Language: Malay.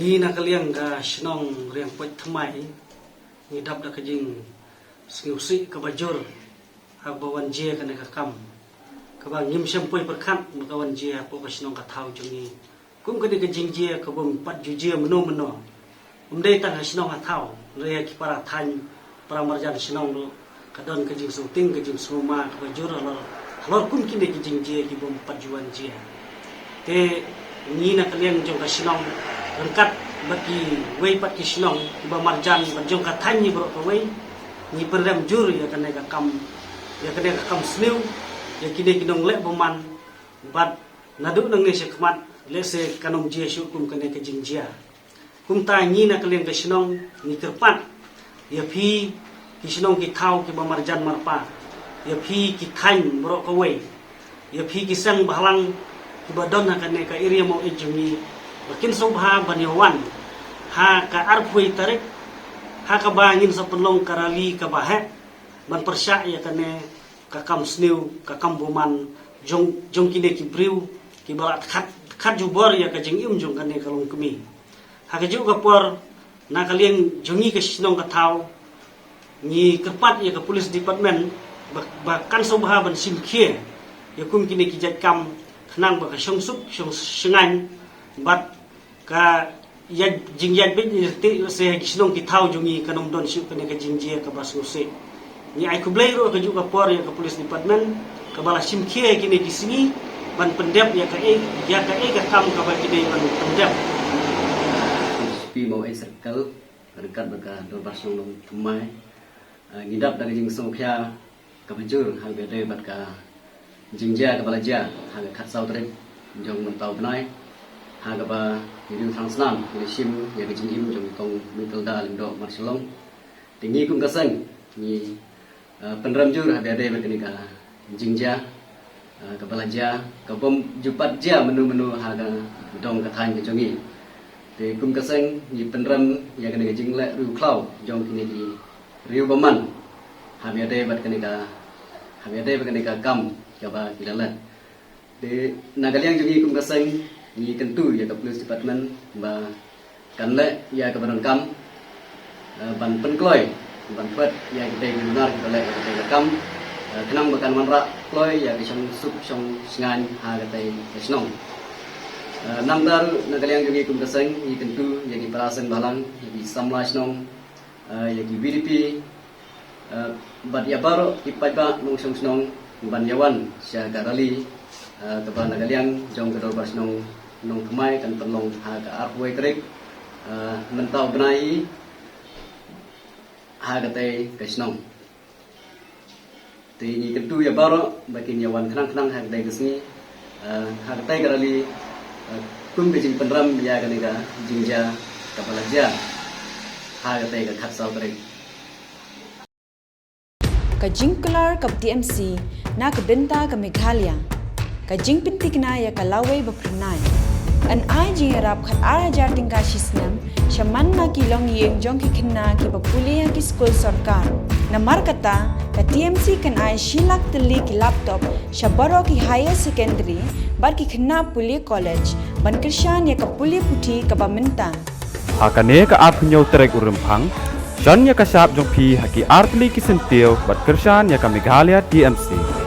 ni nak kalian ga senong riang poit thamai ni dap da kajing singsi ka bajur hak bawan je kana ka kam ka ba ngim sem poi perkhat kawan je po ka senong ka thau jungi kum ka de kajing je ka bom pat ju je meno umdei tan senong ka thau re ki para than para marjan senong lo kadon kajing suting kajing suma ka bajur lor kum kini kajing je ki bom pat juan je te ni nak kalian jong ka senong rengkat bagi wei pat ki senong ba marjan ban jong ka than ni bro ka wei ni perdam jur ya kan ka kam ya kan ka kam sniu ya kini kinong le boman bat nadu nang ne sekmat le se kanom je shu kum kan ka jingjia kum ta ni nak kalian ka senong ni kerpat ya phi ki senong ki thau ki ba marjan marpa ya phi ki than bro ka wei ya phi ki sang balang ki ba don kan ka area mo ejumi bakin subha banyawan ha ka arpui tarik ha ka bangin sa penlong karali ka bahe ban persya ya kane ka kam sniu ka kam boman jong kine ki briu ki balat khat jubor ya ka jeng jong kane kalong kemi ha ka ju ka por na kalien jongi ka sinong ka thau ni kepat ya ka police department bahkan subha ban simkhie ya kum kine ki jat kam khnang ba ka songsup sengan bat ka ya jingyan bin ti se gislong ki thau jungi kanom don shu kane ka jingjia ka basno se ni ai kublai ro ka ju ka por ya ka police department ka bala simkhie kini ki sini ban pendep ya ka ka kam ka ba kini ban pendep pi mau ai circle dekat baka do basno long thumai ngidap dari jing songkhia ka bajur hal bede bat ka jingjia ka bala ja hal khat sau trek jong mentau benai hagaba hidup transnan sim ya ke jingim jong kong mitul da lindo marselong tingi kum kasang ni penram jur ada berkini ka jingja ka balaja ka bom jupat ja menu haga dong ka than ke jongi te kum kasang ni penram ya ke jing le ru klau jong kini di riu baman habade berkini ka kam ka ba kidalan te nagaliang jongi kum kasang ni tentu ya ke police department ba kan le ya ke badan kam ban penkloi ban pet ya ke dei benar ke le ke kam kenang bakan manra kloi ya ke song sup song singan ha ke dei snong namdar nagaliang jogi kum kaseng ni tentu ya ke parasan balang ya ke samla snong ya ke BDP bat ya baro ipai ba nong song snong ban yawan sia garali ke ban nagaliang jong ke dor snong nong thumai kan penlong ha ka arwei trek mentau benai ha ka te kasnong ti ni tentu ya baro bagi nyawan kenang ha dai kesni ha ka te garali kum ke jing penram ya ka nega jingja ka balaja ha ka te ka khat sau trek ka jingklar ka TMC na ka benta ka Meghalaya ka jingpintikna ya ka lawei bapranai an ai jing rap khat ara jar tingka shisnam shaman na ki long yeng jong ki khinna ki bapulia ki school sarkar namar kata ka TMC kan ai shilak tili ki laptop shabaro ki higher secondary bar ki khinna puli college ban krishan ya ka puli puthi ka baminta hakane ka ap nyau trek urumphang jan ya ka sap jong phi haki artli ki sentiu bat krishan ya ka Meghalaya TMC